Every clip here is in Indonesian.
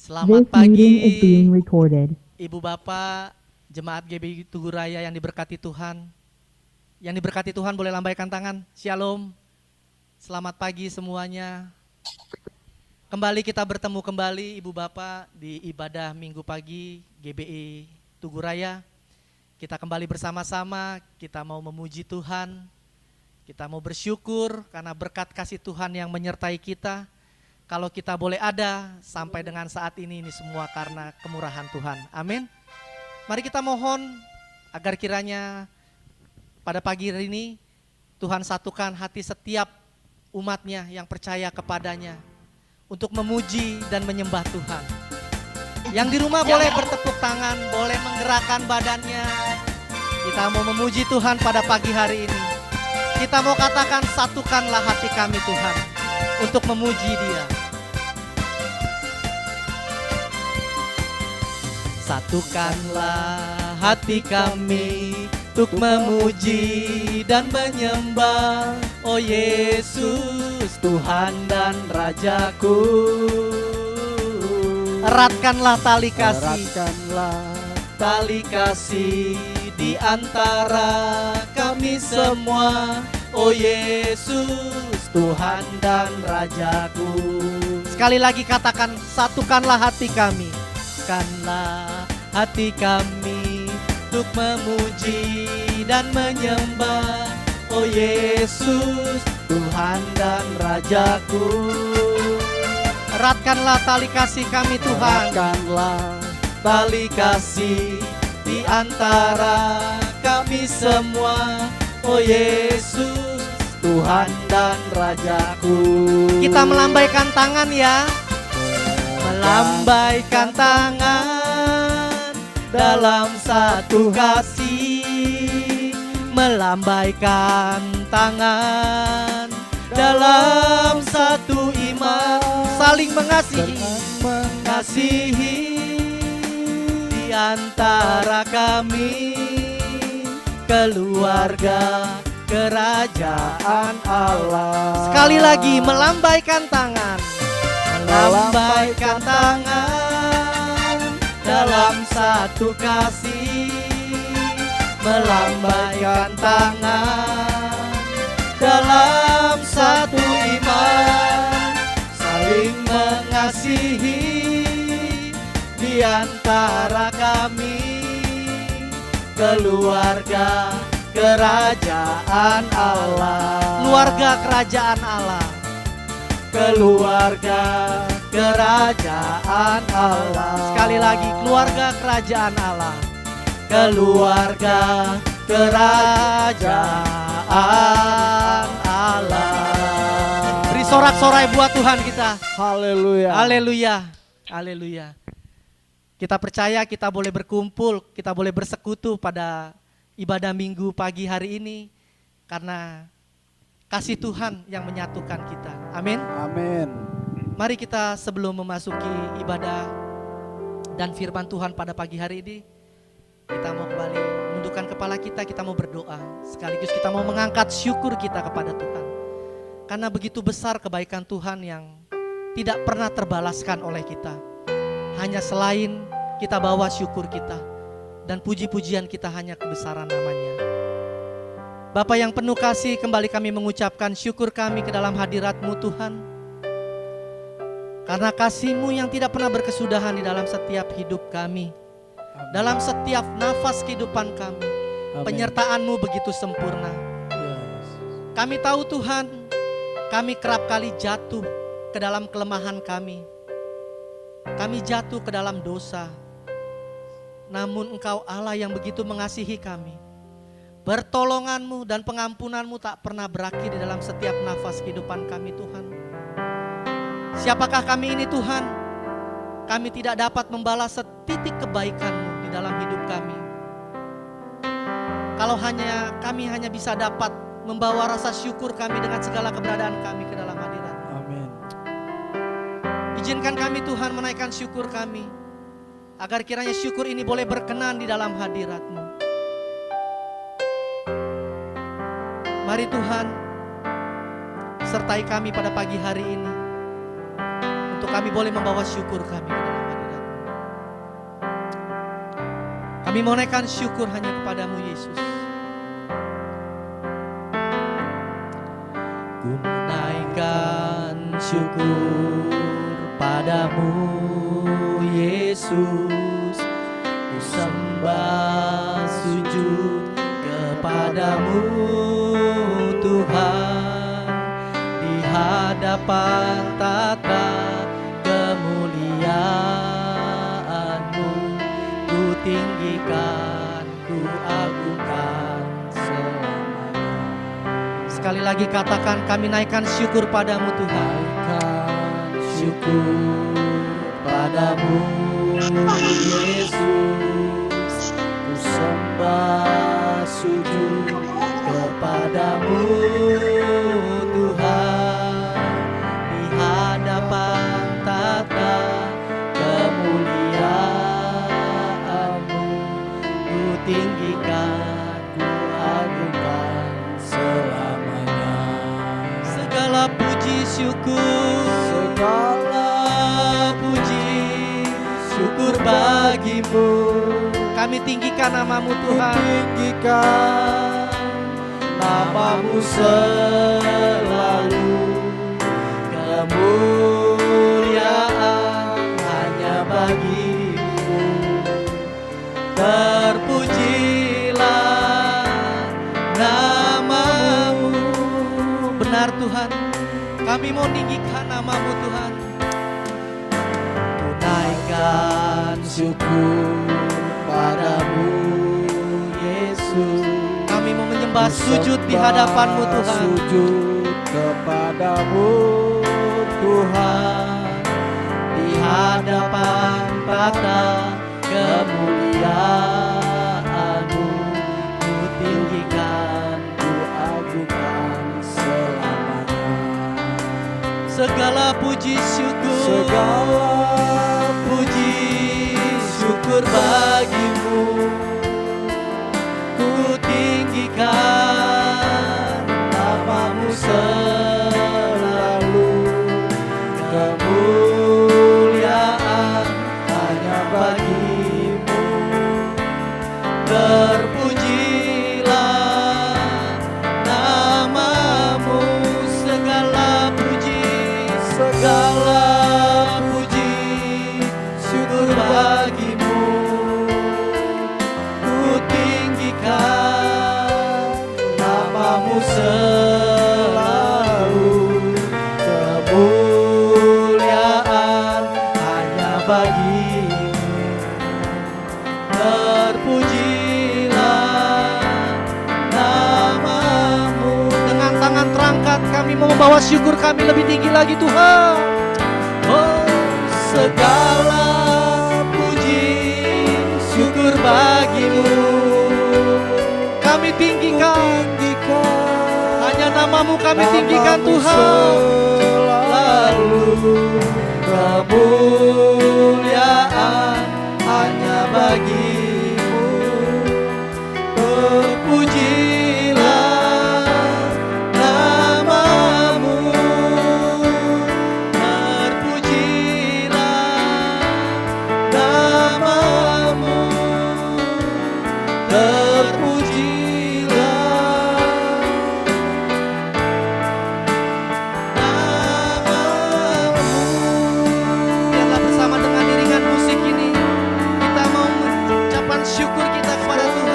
Selamat This meeting is pagi, being recorded. Ibu Bapak, Jemaat GBI Tugu Raya yang diberkati Tuhan. Yang diberkati Tuhan boleh lambaikan tangan. Shalom. Selamat pagi semuanya. Kembali kita bertemu kembali Ibu Bapak di ibadah Minggu pagi GBI Tugu Raya. Kita kembali bersama-sama, kita mau memuji Tuhan. Kita mau bersyukur karena berkat kasih Tuhan yang menyertai kita. Kalau kita boleh ada sampai dengan saat ini semua karena kemurahan Tuhan. Amin. Mari kita mohon agar kiranya pada pagi hari ini Tuhan satukan hati setiap umatnya yang percaya kepadanya untuk memuji dan menyembah Tuhan. Yang di rumah boleh bertepuk tangan, boleh menggerakkan badannya. Kita mau memuji Tuhan pada pagi hari ini. Kita mau katakan satukanlah hati kami Tuhan untuk memuji Dia. Satukanlah hati kami untuk memuji dan menyembah, oh Yesus Tuhan dan Rajaku. Eratkanlah tali kasih, tali kasih di antara kami semua, oh Yesus Tuhan dan Rajaku. Sekali lagi katakan, satukanlah hati kami. Satukanlah hati kami untuk memuji dan menyembah, oh Yesus Tuhan dan Rajaku. Eratkanlah tali kasih kami Tuhan. Eratkanlah tali kasih di antara kami semua, oh Yesus Tuhan dan Rajaku. Kita melambaikan tangan ya. Melambaikan tangan dalam satu kasih, melambaikan tangan dalam satu iman, saling mengasihi di antara kami, keluarga kerajaan Allah. Sekali lagi melambaikan tangan, melambaikan tangan dalam satu kasih, melambaikan tangan dalam satu iman, saling mengasihi di antara kami, keluarga kerajaan Allah. Keluarga kerajaan Allah. Keluarga kerajaan Allah. Sekali lagi, keluarga kerajaan Allah. Keluarga kerajaan Allah. Beri sorak-sorai buat Tuhan kita. Haleluya. Haleluya. Haleluya. Kita percaya kita boleh berkumpul, kita boleh bersekutu pada ibadah Minggu pagi hari ini karena kasih Tuhan yang menyatukan kita. Amin. Amin. Mari kita sebelum memasuki ibadah dan firman Tuhan pada pagi hari ini, kita mau kembali menundukkan kepala kita mau berdoa. Sekaligus kita mau mengangkat syukur kita kepada Tuhan. Karena begitu besar kebaikan Tuhan yang tidak pernah terbalaskan oleh kita. Hanya selain kita bawa syukur kita dan puji-pujian kita hanya kebesaran namanya. Bapa yang penuh kasih, kembali kami mengucapkan syukur kami ke dalam hadirat-Mu Tuhan. Karena kasih-Mu yang tidak pernah berkesudahan di dalam setiap hidup kami. Amin. Dalam setiap nafas kehidupan kami. Amin. Penyertaan-Mu begitu sempurna. Yes. Kami tahu Tuhan, kami kerap kali jatuh ke dalam kelemahan kami. Kami jatuh ke dalam dosa. Namun Engkau Allah yang begitu mengasihi kami. Pertolongan-Mu dan pengampunan-Mu tak pernah berakhir di dalam setiap nafas kehidupan kami Tuhan. Siapakah kami ini Tuhan? Kami tidak dapat membalas setitik kebaikan-Mu di dalam hidup kami. Kalau kami hanya bisa dapat membawa rasa syukur kami dengan segala keberadaan kami ke dalam hadirat. Amin. Izinkan kami Tuhan menaikkan syukur kami, agar kiranya syukur ini boleh berkenan di dalam hadirat-Mu. Mari Tuhan, sertai kami pada pagi hari ini, untuk kami boleh membawa syukur kami ke dalam hadirat. Kami mau naikkan syukur hanya kepadamu Yesus. Ku naikkan syukur padamu Yesus. Ku sembah sujud kepadamu Tuhan. Di hadapan tata kemuliaan-Mu, ku tinggikan, ku agungkan selamanya. Sekali lagi katakan, kami naikkan syukur padamu Tuhan. Naikkan syukur padamu Yesus. Ku sembah sujud kepadamu Tuhan. Di hadapan tata kemuliaan-Mu, ku tinggikan, ku agungkan selamanya. Segala puji syukur, segala puji syukur bagimu. Kami tinggikan namamu Tuhan. Tinggikan namamu selalu. Kemuliaan hanya bagimu. Terpujilah namamu. Benar Tuhan, kami mau tinggikan namamu Tuhan. Ku naikkan syukur padamu Yesus. Kami mau menyembah sujud di hadapanmu Tuhan. Sujud kepadamu Tuhan. Di hadapan tata kemuliaan-Mu, ku tinggikan, ku agungkan selamanya. Segala puji syukur, segala puji syukur bagimu. Ku tinggikan namamu selalu. Kemuliaan hanya bagimu. Terpujilah namamu. Segala puji, segala puji syukur bagimu. Ku tinggikan namamu selalu. Kemuliaan hanya bagimu. Terpujilah namamu. Dengan tangan terangkat kami mau membawa syukur kami lebih tinggi lagi Tuhan. Oh, segala puji syukur bagimu. Kami tinggikan, hanya namamu kami tinggikan Tuhan. Lalu kemuliaan hanya bagimu. Terpujilah namamu. Terpujilah namamu. Terpujilah namamu. Biarlah bersama dengan iringan musik ini kita mau mengucapkan syukur kita kepada Tuhan.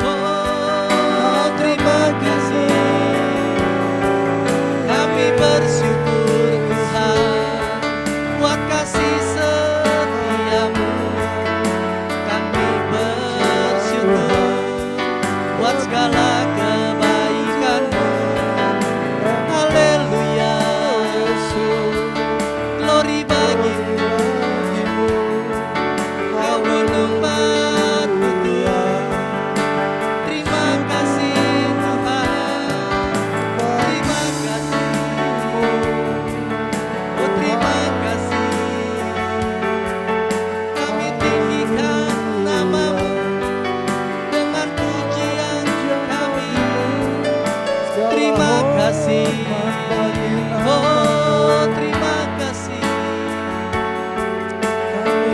Oh, terima kasih. Kami bersyukur Tuhan buat kasih setiamu. Kami bersyukur buat segala kebaikanmu. Haleluya, glory bagimu. Kau gunung batu Tuhan. Terima kasih Tuhan. Terima kasih. Oh, terima kasih. Kami tinggikan namamu dengan pujian kami. Terima kasih. Oh, terima kasih.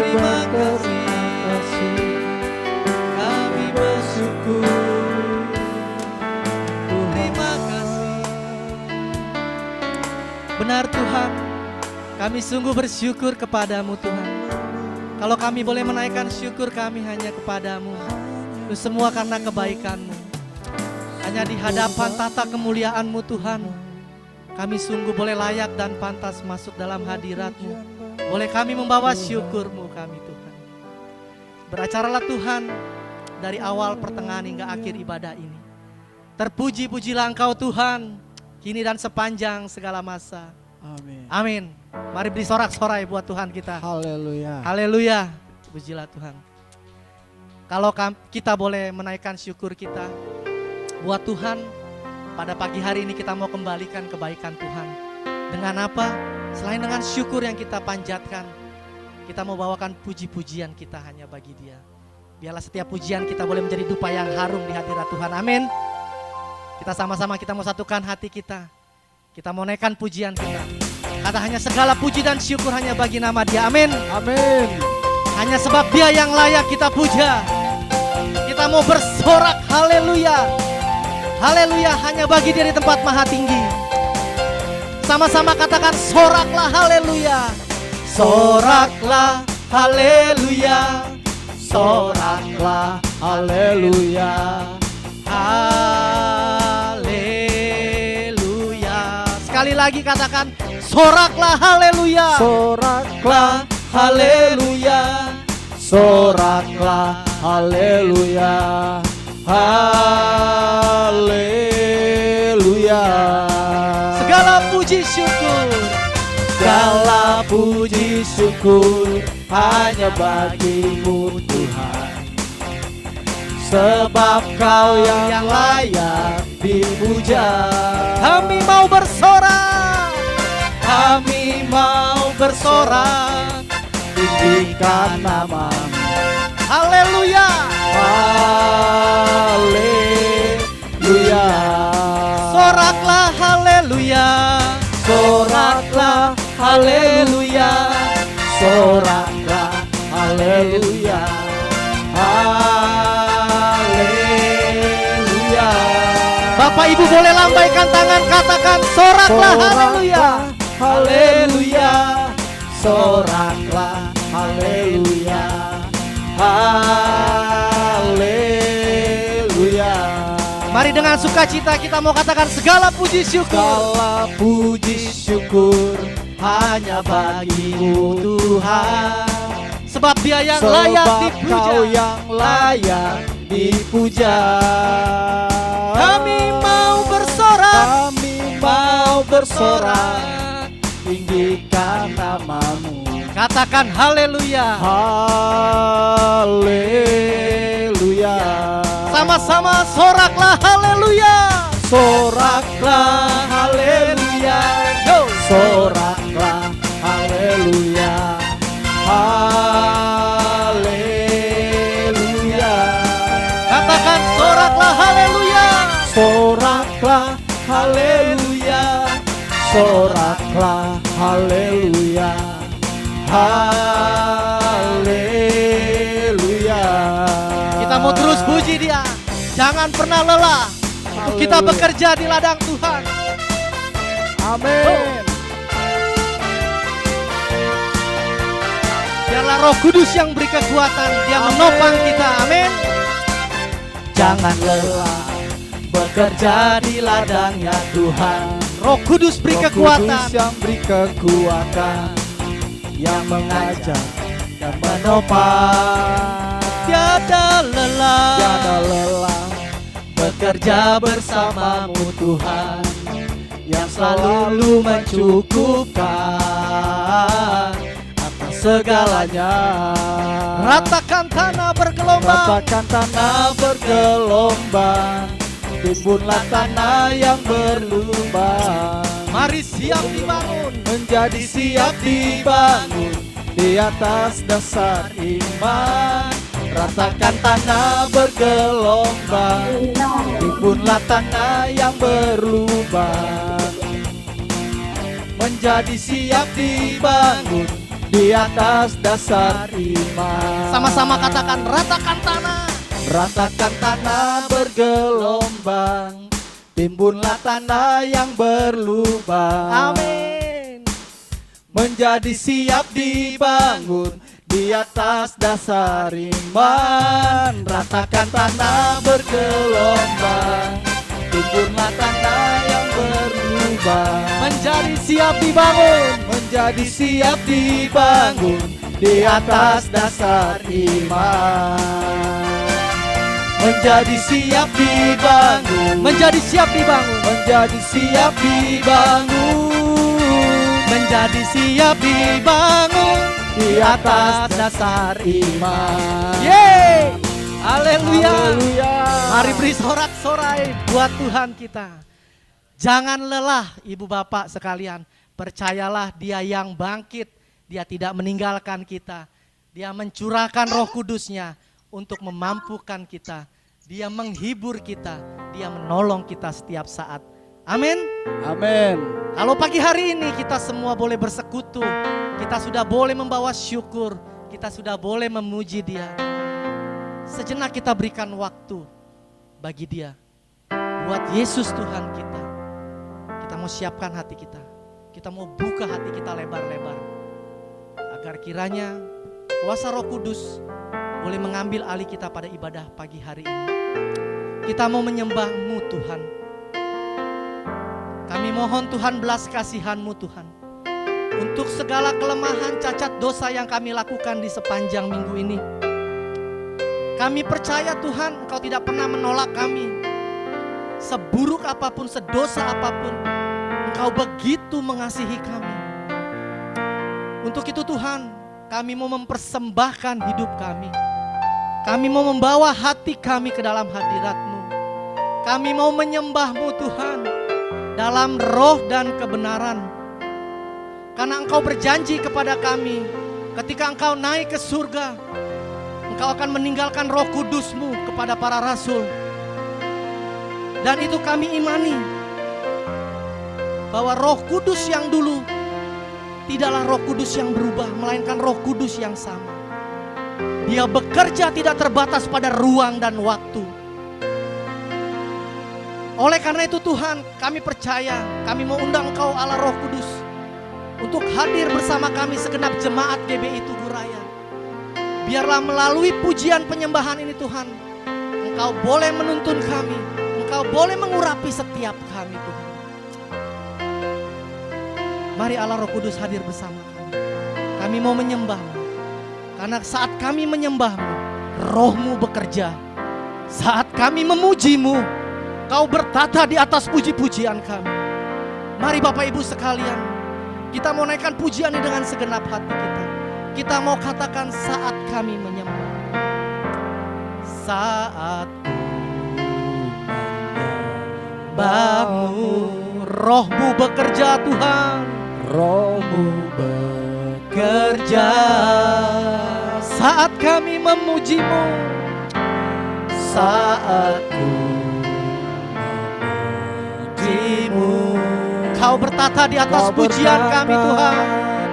Terima kasih. kasih, kami bersyukur. Terima kasih. Benar Tuhan, kami sungguh bersyukur kepadamu Tuhan. Kalau kami boleh menaikkan syukur kami hanya kepadamu. Itu semua karena kebaikan-Mu. Hanya di hadapan tata kemuliaan-Mu Tuhan, kami sungguh boleh layak dan pantas masuk dalam hadirat-Mu. Boleh kami membawa syukur-Mu kami Tuhan. Beracaralah Tuhan dari awal pertengahan hingga akhir ibadah ini. Terpuji-pujilah Engkau Tuhan, kini dan sepanjang segala masa. Amin. Amin. Mari beri sorak-sorai buat Tuhan kita. Haleluya. Haleluya. Pujilah Tuhan. Kalau kita boleh menaikkan syukur kita buat Tuhan, pada pagi hari ini kita mau kembalikan kebaikan Tuhan. Dengan apa? Selain dengan syukur yang kita panjatkan, kita mau bawakan puji-pujian kita hanya bagi Dia. Biarlah setiap pujian kita boleh menjadi dupa yang harum di hadirat Tuhan. Amin. Kita sama-sama kita mau satukan hati kita. Kita mau naikkan pujian kita. Kata hanya segala puji dan syukur hanya bagi nama Dia. Amin. Amin. Hanya sebab Dia yang layak kita puja. Kita mau bersorak haleluya. Haleluya hanya bagi Dia di tempat maha tinggi. Sama-sama katakan soraklah haleluya. Soraklah haleluya. Soraklah Haleluya. haleluya. Sekali lagi katakan soraklah haleluya. Soraklah Haleluya. Soraklah haleluya. Haleluya. Segala puji syukur, Segala puji syukur hanya bagimu Tuhan. Sebab Kau yang layak dipuja. kami mau bersorak. Kami mau bersorak. Tinggikan namamu. Haleluya. Haleluya. Soraklah haleluya. Soraklah Haleluya. Soraklah haleluya. Haleluya. Bapak Ibu boleh lambaikan tangan, katakan soraklah haleluya. Haleluya. Soraklah haleluya. Haleluya. Mari dengan sukacita kita mau katakan segala puji syukur. Segala puji syukur hanya bagimu Tuhan. Sebab Dia yang layak Sebab dipuja. Kau yang layak dipuja. Kami mau bersorak. Kami mau bersorak, tinggikan namamu. Katakan haleluya. Haleluya. Sama-sama soraklah haleluya. Soraklah haleluya. Go. Soraklah haleluya. Haleluya. Katakan soraklah haleluya. Soraklah haleluya. Soraklah haleluya. Haleluya. Kita mau terus puji Dia. Jangan pernah lelah untuk kita Haleluya. bekerja di ladang Tuhan. Amin. Biarlah Roh Kudus yang beri kekuatan. Dia Amin. menopang kita. Amin. Jangan lelah bekerja di ladangnya Tuhan. Roh Kudus beri Roh kekuatan. Kudus yang beri kekuatan, yang mengajar dan menopang. Tiada lelah. Tiada lelah bekerja bersamamu Tuhan, yang selalu mencukupkan atas segalanya. Ratakan tanah bergelombang. Ratakan tanah bergelombang, timbunlah tanah yang berlubang. Mari siap dibangun. Menjadi siap dibangun di atas dasar iman. Ratakan tanah bergelombang, timbunlah tanah yang berlubang. Menjadi siap dibangun di atas dasar iman. Sama-sama katakan, ratakan tanah. Ratakan tanah bergelombang, timbunlah tanah yang berlubang. Amin. Menjadi siap dibangun di atas dasar iman. Ratakan tanah bergelombang, timbunlah tanah yang berlubang. Menjadi siap dibangun. Menjadi siap dibangun di atas dasar iman. Menjadi siap dibangun. Menjadi siap dibangun. Menjadi siap dibangun. Menjadi siap dibangun Di atas dasar iman. Yeay. Haleluya. Haleluya. Mari beri sorak-sorai buat Tuhan kita. Jangan lelah ibu bapak sekalian. Percayalah Dia yang bangkit. Dia tidak meninggalkan kita. Dia mencurahkan Roh Kudus-Nya untuk memampukan kita. Dia menghibur kita. Dia menolong kita setiap saat. Amin. Amin. Kalau pagi hari ini kita semua boleh bersekutu. Kita sudah boleh membawa syukur. Kita sudah boleh memuji Dia. Sejenak kita berikan waktu bagi Dia. Buat Yesus Tuhan kita. Kita mau siapkan hati kita. Kita mau buka hati kita lebar-lebar. Agar kiranya kuasa Roh Kudus boleh mengambil alih kita pada ibadah pagi hari ini. Kita mau menyembah-Mu Tuhan. Kami mohon Tuhan belas kasihan-Mu Tuhan. Untuk segala kelemahan, cacat, dosa yang kami lakukan di sepanjang minggu ini. Kami percaya Tuhan Engkau tidak pernah menolak kami. Seburuk apapun, sedosa apapun, Engkau begitu mengasihi kami. Untuk itu Tuhan, kami mau mempersembahkan hidup kami. Kami mau membawa hati kami ke dalam hadirat-Mu. Kami mau menyembah-Mu Tuhan dalam roh dan kebenaran. Karena Engkau berjanji kepada kami, ketika Engkau naik ke surga, Engkau akan meninggalkan Roh Kudus-Mu kepada para rasul. Dan itu kami imani, bahwa Roh Kudus yang dulu tidaklah Roh Kudus yang berubah, melainkan Roh Kudus yang sama. Dia bekerja tidak terbatas pada ruang dan waktu. Oleh karena itu Tuhan, kami percaya, kami mau undang Engkau Allah Roh Kudus untuk hadir bersama kami segenap jemaat GBI Tugu Raya. Biarlah melalui pujian penyembahan ini Tuhan, Engkau boleh menuntun kami, Engkau boleh mengurapi setiap kami Tuhan. Mari Allah Roh Kudus hadir bersama kami. Kami mau menyembah-Mu. Karena saat kami menyembah-Mu, Roh-Mu bekerja. Saat kami memuji-Mu, Kau bertata di atas puji-pujian kami. Mari Bapak Ibu sekalian, kita mau naikkan pujian ini dengan segenap hati kita. Kita mau katakan saat kami menyembah. Saat menyembah-Mu, Roh-Mu bekerja Tuhan. Roh-Mu bekerja. Saat kami memuji-Mu, Saat ku memuji-Mu, Kau bertata di atas Kau pujian bertata kami Tuhan.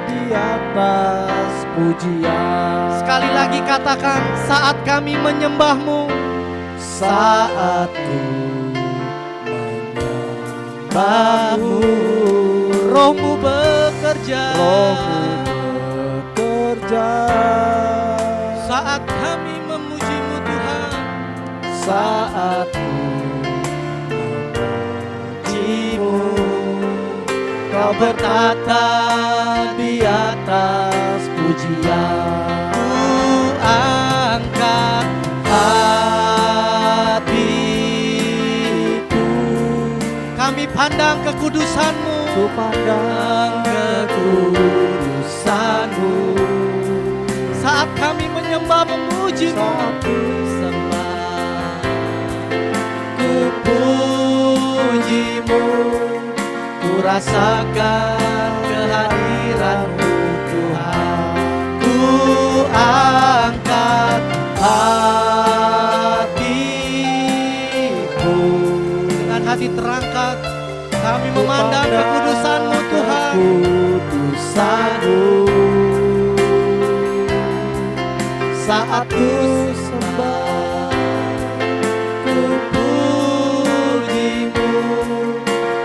di atas pujian. Sekali lagi katakan, saat kami menyembah-Mu, Saat ku menyembah-Mu, Roh-Mu bekerja. Roh-Mu bekerja. Saat kami memuji-Mu Tuhan, Saat ku memuji-Mu, Kau bertata di atas pujian. ku angkat Hatiku, kami pandang kekudusan-Mu. ku pandang kekudusan-Mu. Saat kami menyembah memuji-Mu, Saat ku sembah. ku puji-Mu, ku rasakan kehadiran-Mu Tuhan. Ku angkat hatiku, Dengan hati terangkat, kami memandang kekudusan-Mu Tuhan. kekudusan-Mu. saat ku sembah, ku pujimu,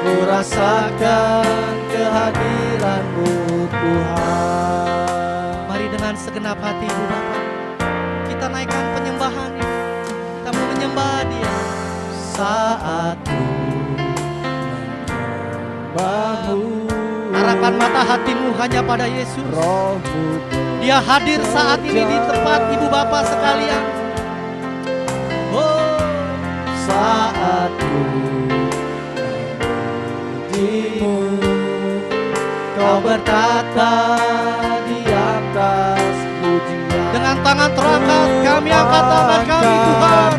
ku rasakan kehadiran-Mu Tuhan. Mari dengan segenap hati Ibu Bapa, kita naikkan penyembahan ini. Kita mau menyembah Dia. Saat ku menyembah-Mu, Arahkan mata hatimu hanya pada Yesus. Roh-Mu Dia hadir saat ini di tempat Ibu Bapa sekalian. Oh, saat ku memuji-Mu, Kau bertata di atas pujian. dengan tangan terangkat kami angkat tangan kami Tuhan.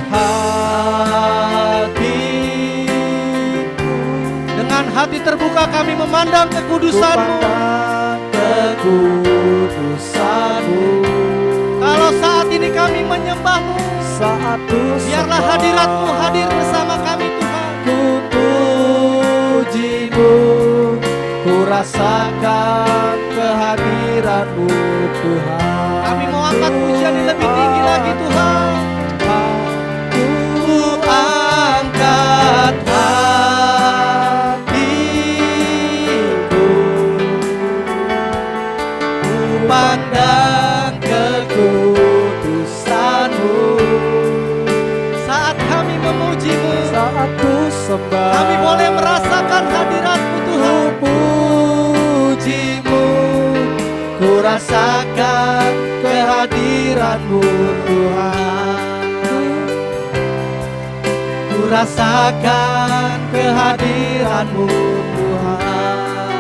Dengan hati terbuka kami memandang kekudusan-Mu. Kekudusan-Mu. Kalau saat ini kami menyembah-Mu, Saat ku biarlah sembah, hadirat-Mu hadir bersama kami Tuhan. ku puji-Mu, ku rasakan kehadiran-Mu Tuhan. Kami mau angkat pujian yang lebih tinggi lagi Tuhan. Ku angkat hatiku, ku pandang kekudusan-Mu. Saat kami memuji-Mu, Saat ku sembah, kami boleh merasakan hadirat-Mu Tuhan. ku puji-Mu, ku rasakan kehadiran-Mu Tuhan. Ku rasakan kehadiran-Mu Tuhan.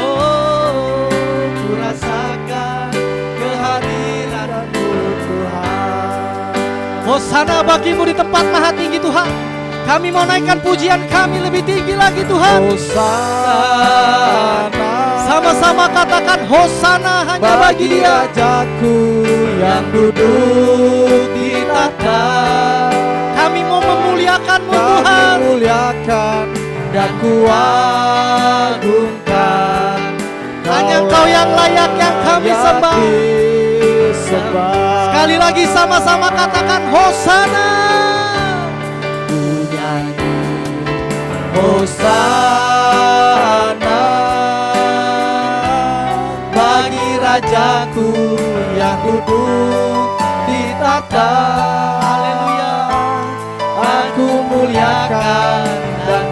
Oh, ku rasakan kehadiran-Mu Tuhan. Hosana bagimu di tempat maha tinggi Tuhan. Kami mau naikkan pujian kami lebih tinggi lagi Tuhan. Hosana, Sama-sama katakan Hosana hanya bagi Dia. Rajaku yang duduk di tahta, Kami mau memuliakan-Mu Kami Tuhan. muliakan dan kuagungkan. Hanya Engkau yang layak yang kami sembah. Sembah. Sekali lagi sama-sama katakan Hosana. Ku nyanyi Hosana bagi Rajaku yang duduk di tahta. Haleluya. Aku muliakan dan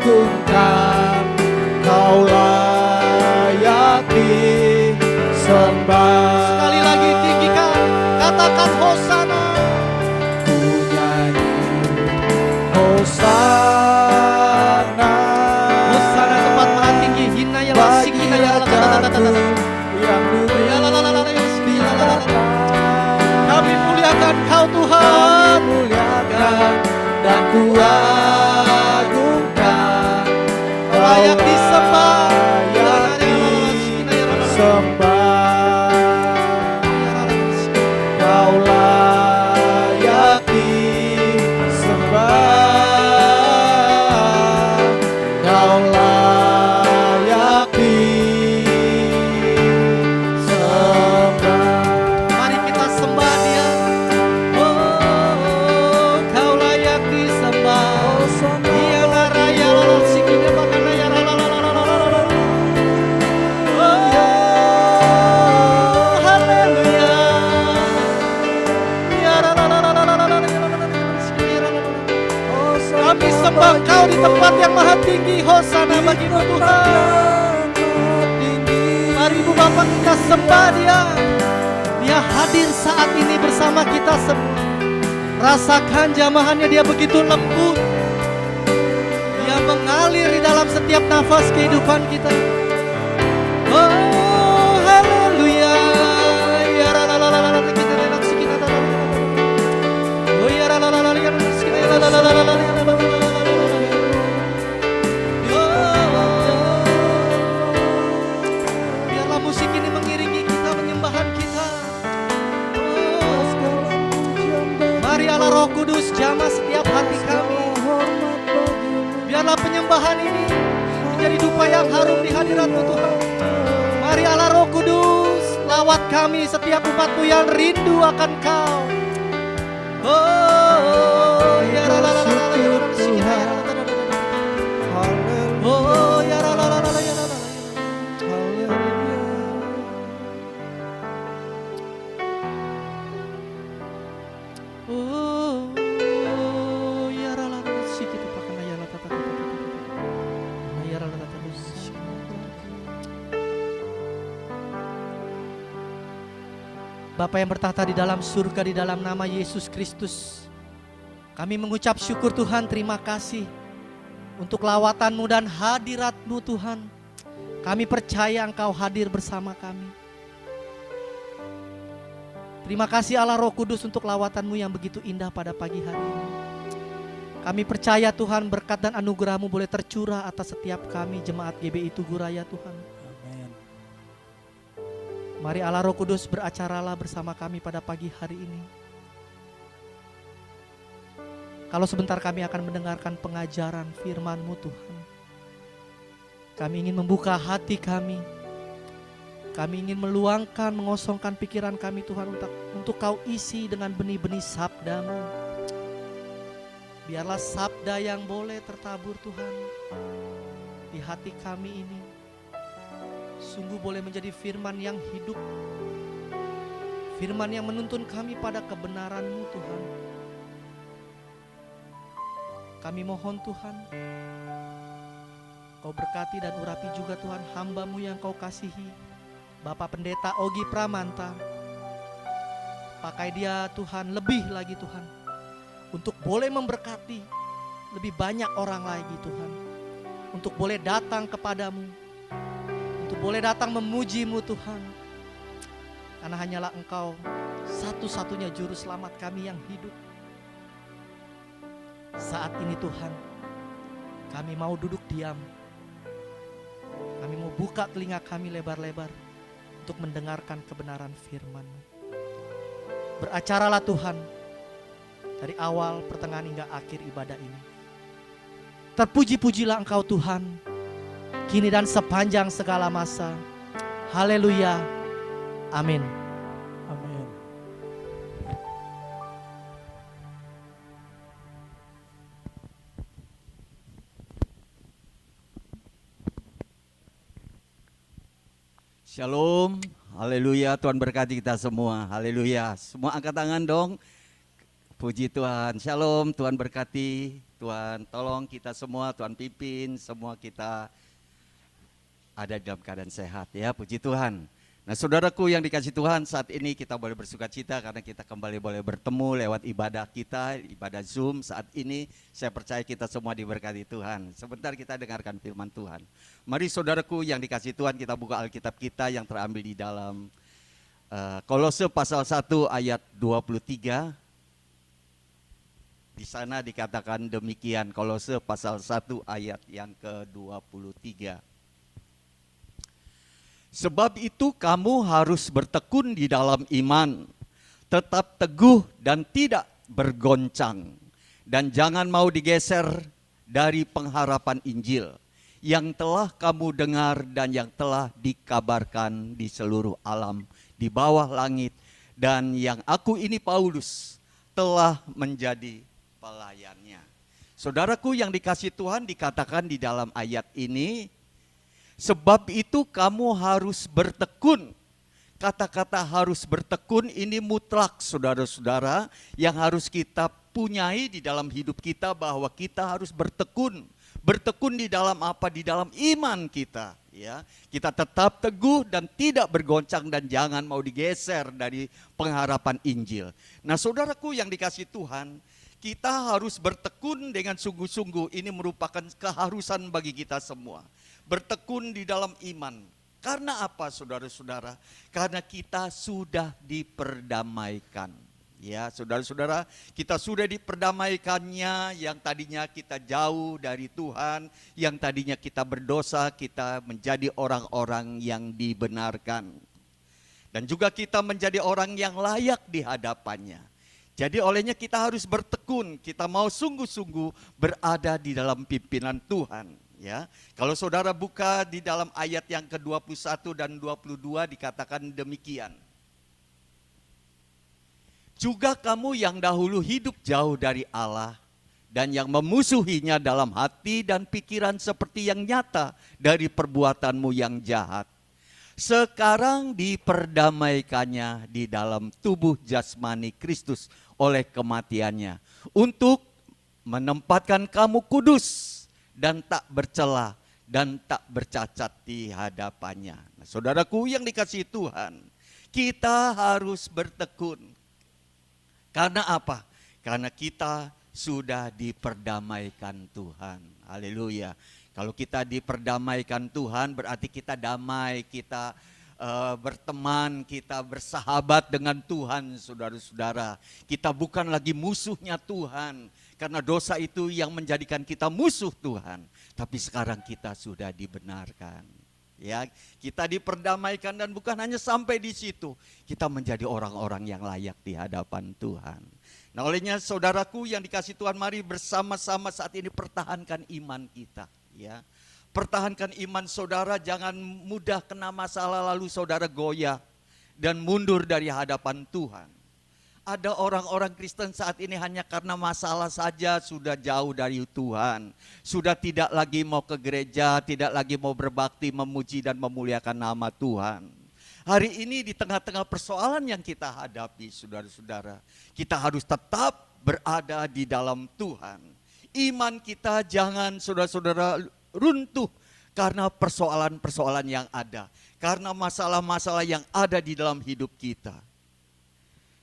kuagungkan. Kau layak disembah. Sekali lagi tinggikan, katakan Hosana. Ku nyanyi Hosana, Hosana tempat maha tinggi. Hina ya lasik, bagi hina ya Rajaku yang duduk Ya la la la la la ya di tahta. Kami muliakan Kau Kami Tuhan. muliakan dan kuagungkan. Kau Layak disembah. layak disembah. Kau layak disembah. Kau layak disembah. Mari kita sembah Dia. Oh, Kau layak disembah. Dia la raya la la sikinya bakana ya la la la la la la la la. Oh, haleluya. Ya la la la la la la la la la la la la sikinya la la la. Kami sembah Kau di tempat yang maha tinggi. Hosana bagimu Tuhan. Mari Ibu Bapak kita sembah Dia. Dia hadir saat ini bersama kita semua. Rasakan jamahannya, Dia begitu lembut. Dia mengalir di dalam setiap nafas kehidupan kita. Oh, haleluya. Ya la la la la la la kita enak sikit la la la la. Oh ya la la la la ya sikit la la la la la la la. Biarlah musik ini mengiringi kita, penyembahan kita. Mari Allah Roh Kudus jamah setiap hati kami. Biarlah penyembahan ini menjadi dupa yang harum di hadirat-Mu Tuhan. Mari Allah Roh Kudus, lawan rawat kami, setiap umat-Mu yang rindu akan Kau. Oh, ya la la la la la ya la Tuhan. ya. Oh, ya la la la la ya la la. Oh, ya la la la sikit pakan ya la ta ta ta ta ta. Ya la la ta ta. Bapa yang bertahta di dalam surga, di dalam nama Yesus Kristus, kami mengucap syukur Tuhan, terima kasih untuk lawatan-Mu dan hadirat-Mu Tuhan. Kami percaya Engkau hadir bersama kami. Terima kasih Allah Roh Kudus untuk lawatan-Mu yang begitu indah pada pagi hari ini. Kami percaya Tuhan, berkat dan anugerah-Mu boleh tercurah atas setiap kami jemaat GBI Tugu Raya Tuhan. Mari Allah Roh Kudus beracaralah bersama kami pada pagi hari ini. Kalau sebentar kami akan mendengarkan pengajaran firman-Mu Tuhan. Kami ingin membuka hati kami. Kami ingin meluangkan, mengosongkan pikiran kami Tuhan untuk Kau isi dengan benih-benih sabda-Mu. Biarlah sabda yang boleh tertabur Tuhan di hati kami ini sungguh boleh menjadi firman yang hidup, firman yang menuntun kami pada kebenaran-Mu Tuhan. Kami mohon Tuhan, Kau berkati dan urapi juga Tuhan hamba-Mu yang Kau kasihi, Bapak Pendeta Ogi Pramanta. Pakai dia Tuhan lebih lagi Tuhan, untuk boleh memberkati lebih banyak orang lagi Tuhan, untuk boleh datang kepadamu, untuk boleh datang memuji-Mu Tuhan. Karena hanyalah Engkau satu-satunya juru selamat kami yang hidup. Saat ini Tuhan, kami mau duduk diam. Kami mau buka telinga kami lebar-lebar untuk mendengarkan kebenaran firman-Mu. Beracaralah Tuhan dari awal, pertengahan hingga akhir ibadah ini. Terpuji-pujilah Engkau Tuhan, kini dan sepanjang segala masa. Haleluya. Amin. Amin. Shalom, haleluya, Tuhan berkati kita semua, haleluya. Semua angkat tangan dong, puji Tuhan. Shalom, Tuhan berkati, Tuhan tolong kita semua, Tuhan pimpin, semua kita ada dalam keadaan sehat ya, puji Tuhan. Nah saudaraku yang dikasih Tuhan, saat ini kita boleh bersuka cita karena kita kembali boleh bertemu lewat ibadah kita, ibadah Zoom. Saat ini saya percaya kita semua diberkati Tuhan. Sebentar kita dengarkan firman Tuhan. Mari saudaraku yang dikasih Tuhan, kita buka Alkitab kita yang terambil di dalam Kolose pasal 1 ayat 23. Di sana dikatakan demikian, Kolose pasal 1 ayat yang ke-23. Sebab itu kamu harus bertekun di dalam iman, tetap teguh dan tidak bergoncang, dan jangan mau digeser dari pengharapan Injil yang telah kamu dengar dan yang telah dikabarkan di seluruh alam di bawah langit, dan yang aku ini Paulus telah menjadi pelayannya. Saudaraku yang dikasih Tuhan, dikatakan di dalam ayat ini, sebab itu kamu harus bertekun. Kata-kata harus bertekun ini mutlak saudara-saudara, yang harus kita punyai di dalam hidup kita, bahwa kita harus bertekun. Bertekun di dalam apa? Di dalam iman kita. Ya, kita tetap teguh dan tidak bergoncang dan jangan mau digeser dari pengharapan Injil. Nah saudaraku yang dikasih Tuhan, kita harus bertekun dengan sungguh-sungguh. Ini merupakan keharusan bagi kita semua. Bertekun di dalam iman. Karena apa saudara-saudara? Karena kita sudah diperdamaikan. Ya saudara-saudara, kita sudah diperdamaikannya, yang tadinya kita jauh dari Tuhan, yang tadinya kita berdosa, kita menjadi orang-orang yang dibenarkan. Dan juga kita menjadi orang yang layak di hadapannya. Jadi olehnya kita harus bertekun, kita mau sungguh-sungguh berada di dalam pimpinan Tuhan. Ya, kalau saudara buka di dalam ayat yang ke-21 dan 22 dikatakan demikian. Juga kamu yang dahulu hidup jauh dari Allah dan yang memusuhinya dalam hati dan pikiran seperti yang nyata dari perbuatanmu yang jahat. Sekarang diperdamaikannya di dalam tubuh jasmani Kristus oleh kematiannya untuk menempatkan kamu kudus dan tak bercela dan tak bercacat di hadapannya. Nah, saudaraku yang dikasihi Tuhan, kita harus bertekun. Karena apa? Karena kita sudah diperdamaikan Tuhan. Haleluya. Kalau kita diperdamaikan Tuhan berarti kita damai, kita berteman, kita bersahabat dengan Tuhan, saudara-saudara. Kita bukan lagi musuhnya Tuhan. Karena dosa itu yang menjadikan kita musuh Tuhan. Tapi sekarang kita sudah dibenarkan. Ya, kita diperdamaikan dan bukan hanya sampai di situ. Kita menjadi orang-orang yang layak di hadapan Tuhan. Nah, olehnya saudaraku yang dikasihi Tuhan, mari bersama-sama saat ini pertahankan iman kita. Ya, pertahankan iman saudara, jangan mudah kena masalah lalu saudara goyah dan mundur dari hadapan Tuhan. Ada orang-orang Kristen saat ini hanya karena masalah saja sudah jauh dari Tuhan. Sudah tidak lagi mau ke gereja, tidak lagi mau berbakti, memuji dan memuliakan nama Tuhan. Hari ini di tengah-tengah persoalan yang kita hadapi, saudara-saudara, kita harus tetap berada di dalam Tuhan. Iman kita jangan saudara-saudara runtuh karena persoalan-persoalan yang ada. Karena masalah-masalah yang ada di dalam hidup kita.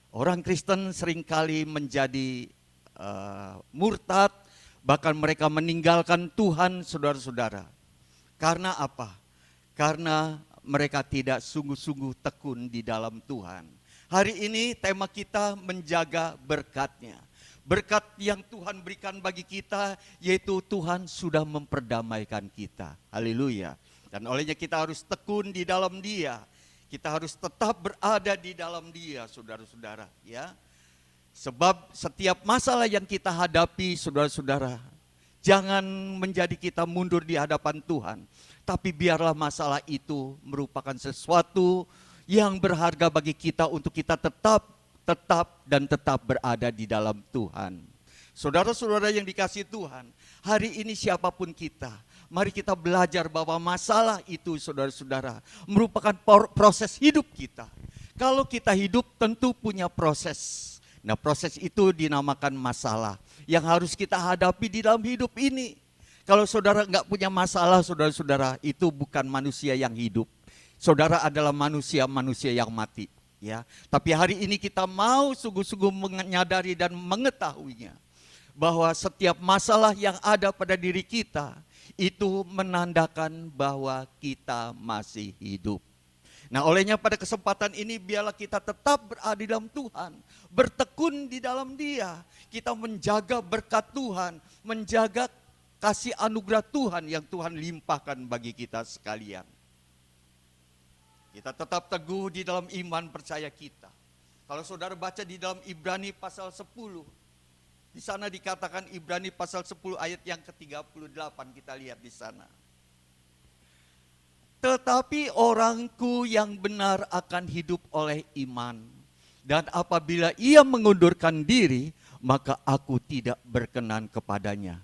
Orang Kristen seringkali menjadi murtad, bahkan mereka meninggalkan Tuhan, saudara-saudara. Karena apa? Karena mereka tidak sungguh-sungguh tekun di dalam Tuhan. Hari ini tema kita menjaga berkat-Nya. Berkat yang Tuhan berikan bagi kita, yaitu Tuhan sudah memperdamaikan kita. Haleluya. Dan olehnya kita harus tekun di dalam Dia. Kita harus tetap berada di dalam Dia, saudara-saudara, ya. Sebab setiap masalah yang kita hadapi, saudara-saudara, jangan menjadi kita mundur di hadapan Tuhan. Tapi biarlah masalah itu merupakan sesuatu yang berharga bagi kita untuk kita tetap berada di dalam Tuhan. Saudara-saudara yang dikasihi Tuhan, hari ini siapapun kita, mari kita belajar bahwa masalah itu, saudara-saudara, merupakan proses hidup kita. Kalau kita hidup tentu punya proses. Nah, proses itu dinamakan masalah yang harus kita hadapi di dalam hidup ini. Kalau saudara nggak punya masalah, saudara-saudara, itu bukan manusia yang hidup. Saudara adalah manusia yang mati. Ya, tapi hari ini kita mau sungguh-sungguh menyadari dan mengetahuinya bahwa setiap masalah yang ada pada diri kita itu menandakan bahwa kita masih hidup. Nah, olehnya pada kesempatan ini biarlah kita tetap berada di dalam Tuhan, bertekun di dalam Dia. Kita menjaga berkat Tuhan, menjaga kasih anugerah Tuhan yang Tuhan limpahkan bagi kita sekalian. Kita tetap teguh di dalam iman percaya kita. Kalau saudara baca di dalam Ibrani pasal 10, di sana dikatakan Ibrani pasal 10 ayat yang ke-38, kita lihat di sana. Tetapi orangku yang benar akan hidup oleh iman. Dan apabila ia mengundurkan diri, maka aku tidak berkenan kepadanya.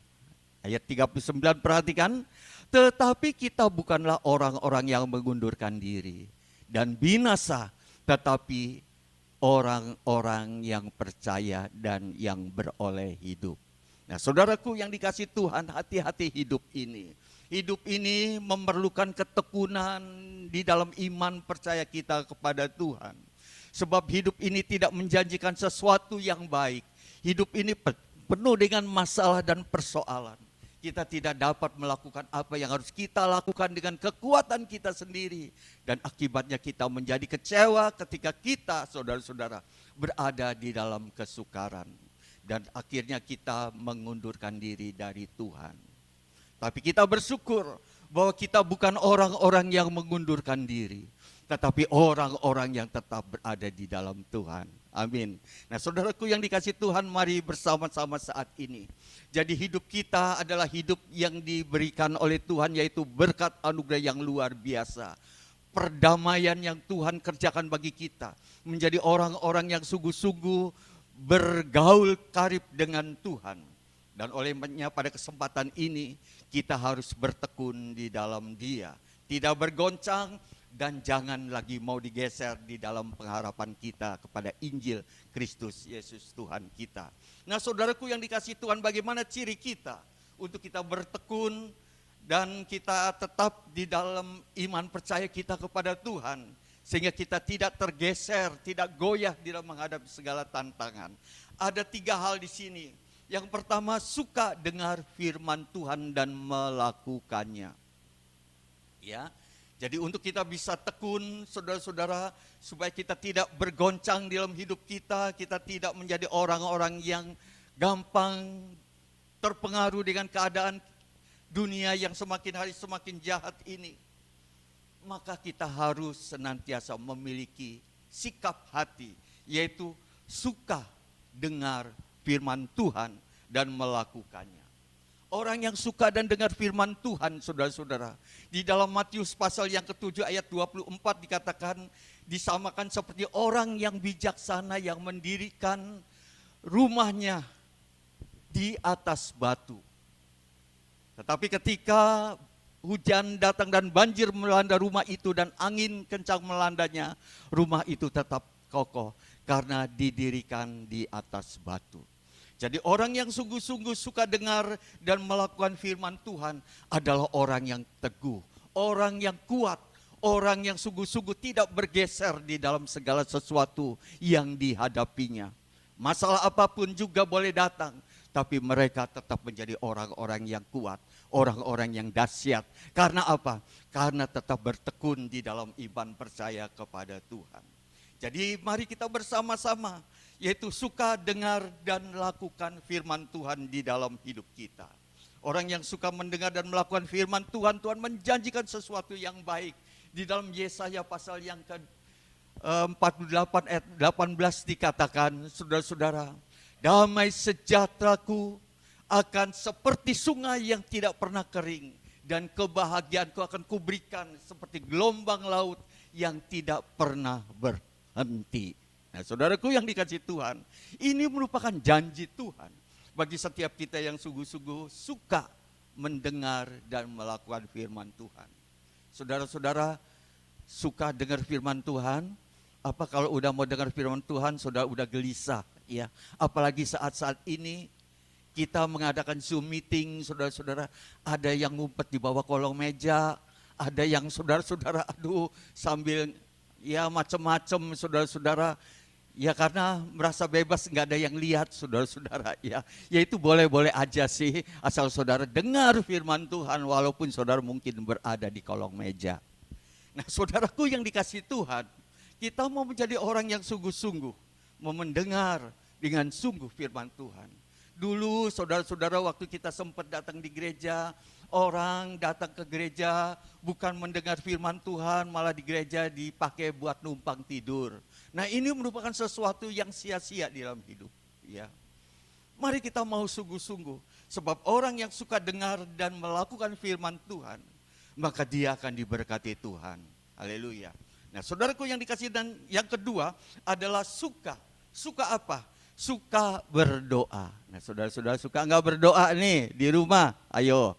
Ayat 39 perhatikan. Tetapi kita bukanlah orang-orang yang mengundurkan diri dan binasa, tetapi orang-orang yang percaya dan yang beroleh hidup. Nah, saudaraku yang dikasihi Tuhan, hati-hati hidup ini. Hidup ini memerlukan ketekunan di dalam iman percaya kita kepada Tuhan. Sebab hidup ini tidak menjanjikan sesuatu yang baik. Hidup ini penuh dengan masalah dan persoalan. Kita tidak dapat melakukan apa yang harus kita lakukan dengan kekuatan kita sendiri. Dan akibatnya kita menjadi kecewa ketika kita, saudara-saudara, berada di dalam kesukaran. Dan akhirnya kita mengundurkan diri dari Tuhan. Tapi kita bersyukur bahwa kita bukan orang-orang yang mengundurkan diri. Tetapi orang-orang yang tetap berada di dalam Tuhan. Amin. Nah saudaraku yang dikasih Tuhan, mari bersama-sama saat ini. Jadi hidup kita adalah hidup yang diberikan oleh Tuhan, yaitu berkat anugerah yang luar biasa. Perdamaian yang Tuhan kerjakan bagi kita. Menjadi orang-orang yang sungguh-sungguh bergaul karib dengan Tuhan. Dan olehnya pada kesempatan ini kita harus bertekun di dalam Dia. Tidak bergoncang dan jangan lagi mau digeser di dalam pengharapan kita kepada Injil Kristus Yesus Tuhan kita. Nah saudaraku yang dikasih Tuhan, bagaimana ciri kita untuk kita bertekun dan kita tetap di dalam iman percaya kita kepada Tuhan. Sehingga kita tidak tergeser, tidak goyah di dalam menghadapi segala tantangan. Ada 3 hal di sini. Yang pertama, suka dengar firman Tuhan dan melakukannya. Ya, jadi untuk kita bisa tekun, saudara-saudara, supaya kita tidak bergoncang di dalam hidup kita tidak menjadi orang-orang yang gampang terpengaruh dengan keadaan dunia yang semakin hari semakin jahat ini. Maka kita harus senantiasa memiliki sikap hati, yaitu suka dengar firman Tuhan dan melakukannya. Orang yang suka dan dengar firman Tuhan, saudara-saudara, di dalam Matius pasal yang ke-7 ayat 24 dikatakan, disamakan seperti orang yang bijaksana yang mendirikan rumahnya di atas batu. Tetapi ketika hujan datang dan banjir melanda rumah itu dan angin kencang melandanya, rumah itu tetap kokoh karena didirikan di atas batu. Jadi orang yang sungguh-sungguh suka dengar dan melakukan firman Tuhan adalah orang yang teguh, orang yang kuat, orang yang sungguh-sungguh tidak bergeser di dalam segala sesuatu yang dihadapinya. Masalah apapun juga boleh datang, tapi mereka tetap menjadi orang-orang yang kuat, orang-orang yang dahsyat. Karena apa? Karena tetap bertekun di dalam iman percaya kepada Tuhan. Jadi mari kita bersama-sama, yaitu suka dengar dan lakukan firman Tuhan di dalam hidup kita. Orang yang suka mendengar dan melakukan firman Tuhan, Tuhan menjanjikan sesuatu yang baik. Di dalam Yesaya pasal yang ke-48 ayat 18 dikatakan, saudara-saudara, damai sejahteraku akan seperti sungai yang tidak pernah kering, dan kebahagiaanku akan kuberikan seperti gelombang laut yang tidak pernah berhenti. Nah saudaraku yang dikasih Tuhan, ini merupakan janji Tuhan bagi setiap kita yang sungguh-sungguh suka mendengar dan melakukan firman Tuhan. Saudara-saudara suka dengar firman Tuhan, apa kalau udah mau dengar firman Tuhan, saudara udah gelisah ya. Apalagi saat-saat ini kita mengadakan Zoom meeting, saudara-saudara, ada yang ngumpet di bawah kolong meja, ada yang saudara-saudara aduh sambil ya macam-macam saudara-saudara. Ya karena merasa bebas, nggak ada yang lihat saudara-saudara ya. Ya itu boleh-boleh aja sih, asal saudara dengar firman Tuhan walaupun saudara mungkin berada di kolong meja. Nah saudaraku yang dikasih Tuhan, kita mau menjadi orang yang sungguh-sungguh, mau mendengar dengan sungguh firman Tuhan. Dulu saudara-saudara waktu kita sempat datang di gereja, orang datang ke gereja bukan mendengar firman Tuhan, malah di gereja dipakai buat numpang tidur. Nah ini merupakan sesuatu yang sia-sia di dalam hidup. Ya. Mari kita mau sungguh-sungguh. Sebab orang yang suka dengar dan melakukan firman Tuhan, maka dia akan diberkati Tuhan. Haleluya. Nah saudaraku yang dikasih, dan yang kedua adalah suka. Suka apa? Suka berdoa. Nah saudara-saudara suka enggak berdoa nih di rumah? Ayo.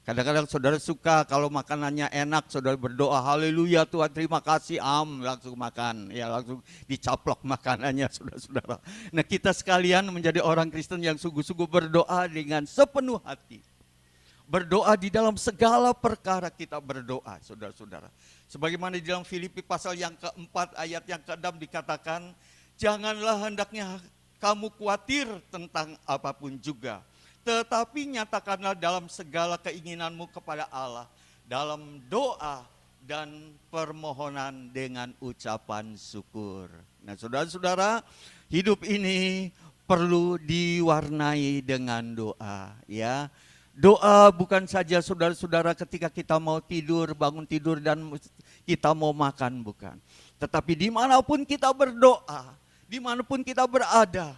Kadang-kadang saudara suka kalau makanannya enak, saudara berdoa, haleluya Tuhan terima kasih, langsung makan, ya langsung dicaplok makanannya saudara-saudara. Nah kita sekalian menjadi orang Kristen yang sungguh-sungguh berdoa dengan sepenuh hati. Berdoa di dalam segala perkara kita berdoa saudara-saudara. Sebagaimana di dalam Filipi pasal yang keempat ayat yang ke-6 dikatakan, janganlah hendaknya kamu khawatir tentang apapun juga. Tetapi nyatakanlah dalam segala keinginanmu kepada Allah, dalam doa dan permohonan dengan ucapan syukur. Nah saudara-saudara, hidup ini perlu diwarnai dengan doa ya. Doa bukan saja saudara-saudara ketika kita mau tidur, bangun tidur dan kita mau makan, bukan. Tetapi dimanapun kita berdoa, dimanapun kita berada,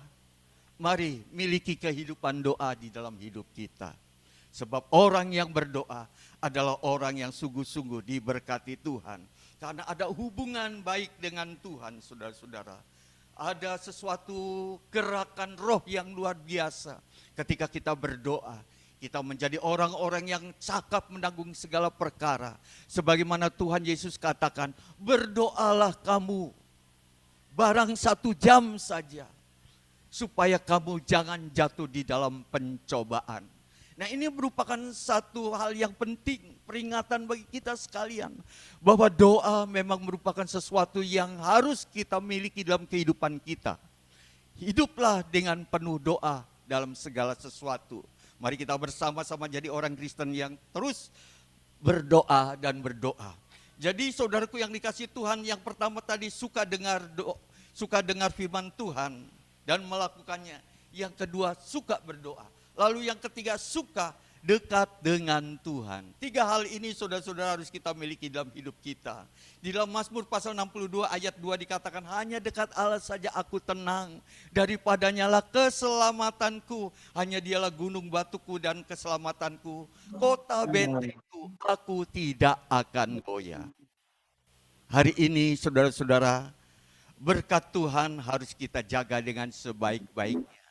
mari miliki kehidupan doa di dalam hidup kita. Sebab orang yang berdoa adalah orang yang sungguh-sungguh diberkati Tuhan. Karena ada hubungan baik dengan Tuhan, saudara-saudara. Ada sesuatu gerakan roh yang luar biasa ketika kita berdoa. Kita menjadi orang-orang yang cakap menanggung segala perkara. Sebagaimana Tuhan Yesus katakan, berdoalah kamu barang 1 jam saja, supaya kamu jangan jatuh di dalam pencobaan. Nah, ini merupakan satu hal yang penting, peringatan bagi kita sekalian, bahwa doa memang merupakan sesuatu yang harus kita miliki dalam kehidupan kita. Hiduplah dengan penuh doa dalam segala sesuatu. Mari kita bersama-sama jadi orang Kristen yang terus berdoa dan berdoa. Jadi saudaraku yang dikasihi Tuhan, yang pertama tadi suka dengar firman Tuhan dan melakukannya. Yang kedua suka berdoa. Lalu yang ketiga suka dekat dengan Tuhan. 3 hal ini saudara-saudara harus kita miliki dalam hidup kita. Di dalam Mazmur pasal 62 ayat 2 dikatakan, hanya dekat Allah saja aku tenang, daripadanya lah keselamatanku, hanya dialah gunung batuku dan keselamatanku, kota bentengku, aku tidak akan goyah. Hari ini saudara-saudara, berkat Tuhan harus kita jaga dengan sebaik-baiknya.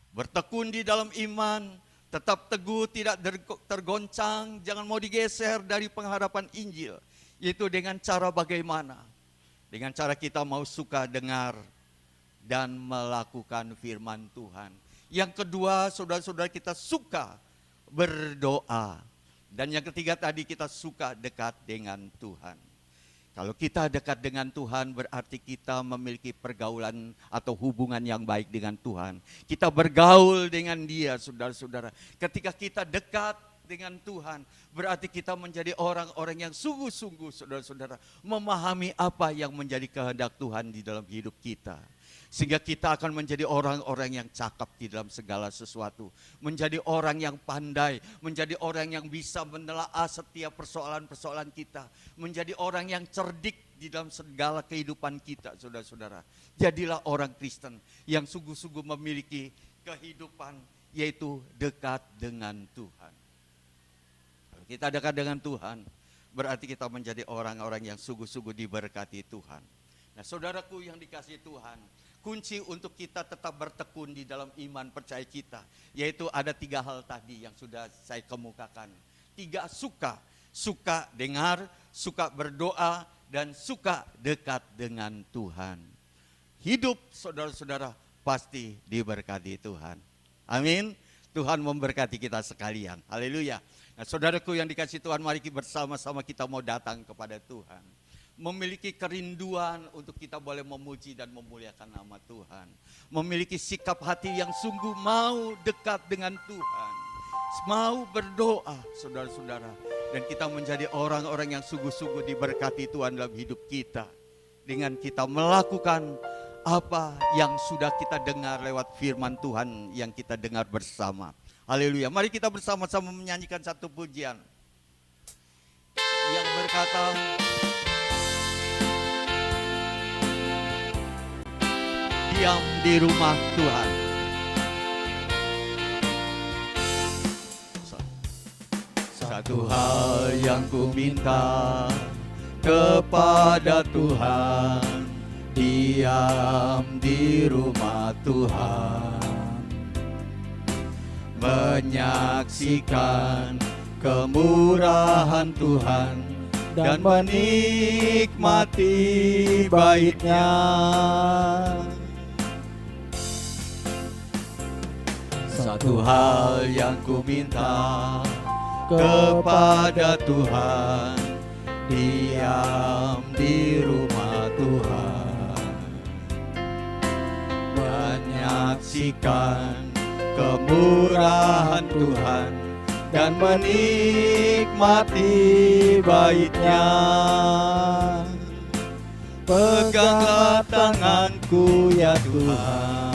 Bertekun di dalam iman, tetap teguh, tidak tergoncang, jangan mau digeser dari pengharapan Injil. Yaitu dengan cara bagaimana? Dengan cara kita mau suka dengar dan melakukan firman Tuhan. Yang kedua, saudara-saudara, kita suka berdoa. Dan yang ketiga tadi, kita suka dekat dengan Tuhan. Kalau kita dekat dengan Tuhan, berarti kita memiliki pergaulan atau hubungan yang baik dengan Tuhan. Kita bergaul dengan Dia, saudara-saudara. Ketika kita dekat dengan Tuhan, berarti kita menjadi orang-orang yang sungguh-sungguh, saudara-saudara, memahami apa yang menjadi kehendak Tuhan di dalam hidup kita. Sehingga kita akan menjadi orang-orang yang cakap di dalam segala sesuatu. Menjadi orang yang pandai, menjadi orang yang bisa menelaah setiap persoalan-persoalan kita. Menjadi orang yang cerdik di dalam segala kehidupan kita, saudara-saudara. Jadilah orang Kristen yang sungguh-sungguh memiliki kehidupan, yaitu dekat dengan Tuhan. Kalau kita dekat dengan Tuhan, berarti kita menjadi orang-orang yang sungguh-sungguh diberkati Tuhan. Nah, saudaraku yang dikasihi Tuhan, kunci untuk kita tetap bertekun di dalam iman percaya kita, yaitu ada 3 hal tadi yang sudah saya kemukakan. 3 suka. Suka dengar, suka berdoa, dan suka dekat dengan Tuhan. Hidup saudara-saudara pasti diberkati Tuhan. Amin. Tuhan memberkati kita sekalian. Haleluya. Nah, saudaraku yang dikasihi Tuhan, mari bersama-sama kita mau datang kepada Tuhan. Memiliki kerinduan untuk kita boleh memuji dan memuliakan nama Tuhan. Memiliki sikap hati yang sungguh mau dekat dengan Tuhan. Mau berdoa, saudara-saudara. Dan kita menjadi orang-orang yang sungguh-sungguh diberkati Tuhan dalam hidup kita. Dengan kita melakukan apa yang sudah kita dengar lewat firman Tuhan yang kita dengar bersama. Haleluya. Mari kita bersama-sama menyanyikan satu pujian yang berkata, diam di rumah Tuhan. Satu hal yang ku minta kepada Tuhan, diam di rumah Tuhan, menyaksikan kemurahan Tuhan dan menikmati bait-Nya. Satu hal yang ku minta kepada Tuhan, diam di rumah Tuhan, menyaksikan kemurahan Tuhan dan menikmati bait-Nya. Peganglah tanganku ya Tuhan,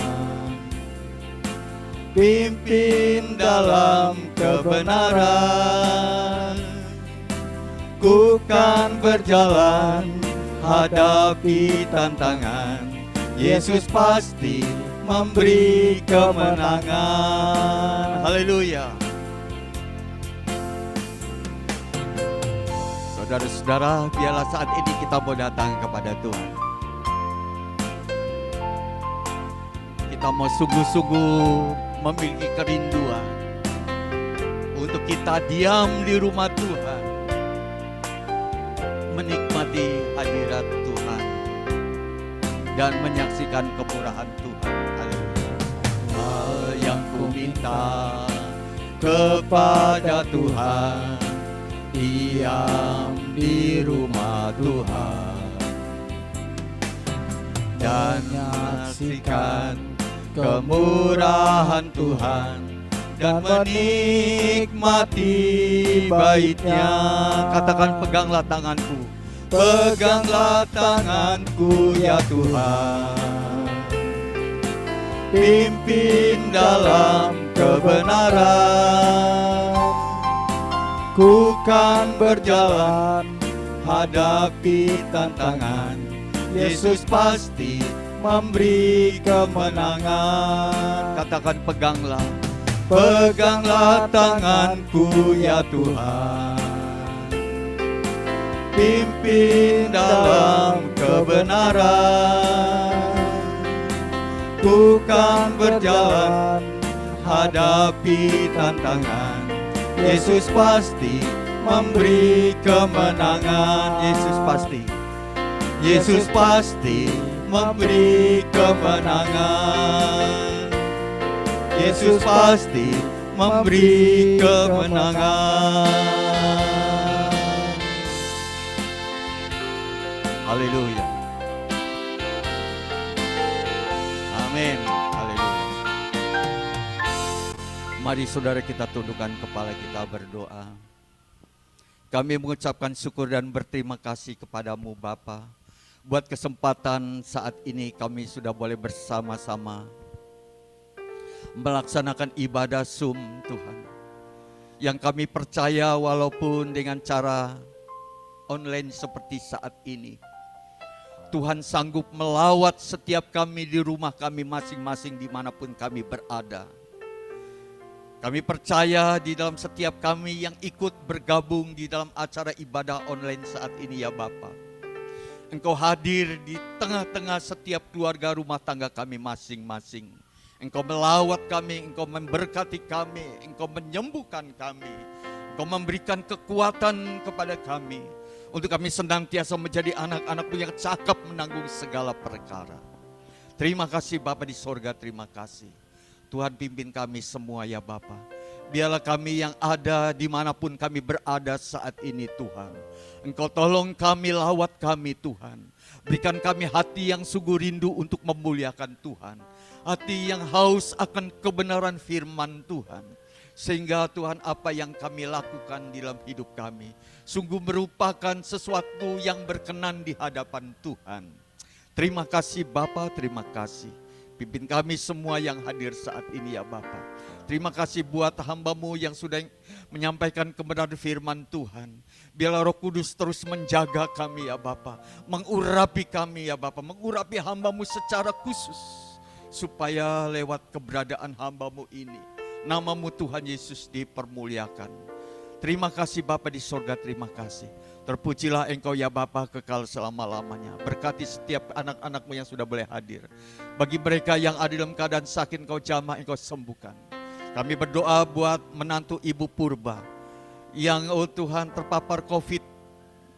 pimpin dalam kebenaran. Ku kan berjalan hadapi tantangan Yesus pasti memberi kemenangan. Haleluya. Saudara-saudara, biarlah saat ini kita mau datang kepada Tuhan. Kita mau sungguh-sungguh memiliki kerinduan untuk kita diam di rumah Tuhan, menikmati hadirat Tuhan dan menyaksikan kemurahan Tuhan. Haleluya. Hal yang ku minta kepada Tuhan, diam di rumah Tuhan dan menyaksikan kemurahan Tuhan dan menikmati baitnya. Katakan, peganglah tanganku, peganglah tanganku ya Tuhan, pimpin dalam kebenaran, ku kan berjalan hadapi tantangan. Yesus pasti memberi kemenangan. Katakan, peganglah, peganglah tanganku ya Tuhan, pimpin dalam kebenaran, ku kan berjalan hadapi tantangan. Yesus pasti memberi kemenangan. Yesus pasti, Yesus pasti memberi kemenangan. Yesus pasti memberi kemenangan. Haleluya. Amin. Haleluya. Mari saudara kita tundukkan kepala kita berdoa. Kami mengucapkan syukur dan berterima kasih kepadamu Bapa, buat kesempatan saat ini kami sudah boleh bersama-sama melaksanakan ibadah Zoom Tuhan. Yang kami percaya walaupun dengan cara online seperti saat ini, Tuhan sanggup melawat setiap kami di rumah kami masing-masing dimanapun kami berada. Kami percaya di dalam setiap kami yang ikut bergabung di dalam acara ibadah online saat ini ya Bapa, Engkau hadir di tengah-tengah setiap keluarga rumah tangga kami masing-masing. Engkau melawat kami, Engkau memberkati kami, Engkau menyembuhkan kami, Engkau memberikan kekuatan kepada kami, untuk kami senantiasa menjadi anak-anak-Mu yang cakap menanggung segala perkara. Terima kasih Bapa di sorga, terima kasih. Tuhan pimpin kami semua ya Bapa. Biarlah kami yang ada dimanapun kami berada saat ini Tuhan, Engkau tolong kami, lawat kami Tuhan. Berikan kami hati yang sungguh rindu untuk memuliakan Tuhan, hati yang haus akan kebenaran firman Tuhan, sehingga Tuhan apa yang kami lakukan di dalam hidup kami sungguh merupakan sesuatu yang berkenan di hadapan Tuhan. Terima kasih Bapa, terima kasih. Pimpin kami semua yang hadir saat ini ya Bapa. Terima kasih buat hamba-Mu yang sudah menyampaikan kebenaran firman Tuhan. Biarlah Roh Kudus terus menjaga kami ya Bapa, mengurapi kami ya Bapa, mengurapi hamba-Mu secara khusus, supaya lewat keberadaan hamba-Mu ini, nama-Mu Tuhan Yesus dipermuliakan. Terima kasih Bapa di sorga, terima kasih. Terpujilah Engkau ya Bapa kekal selama-lamanya. Berkati setiap anak-anak-Mu yang sudah boleh hadir. Bagi mereka yang ada dalam keadaan sakit, Engkau jamah, Engkau sembuhkan. Kami berdoa buat menantu Ibu Purba yang Tuhan terpapar COVID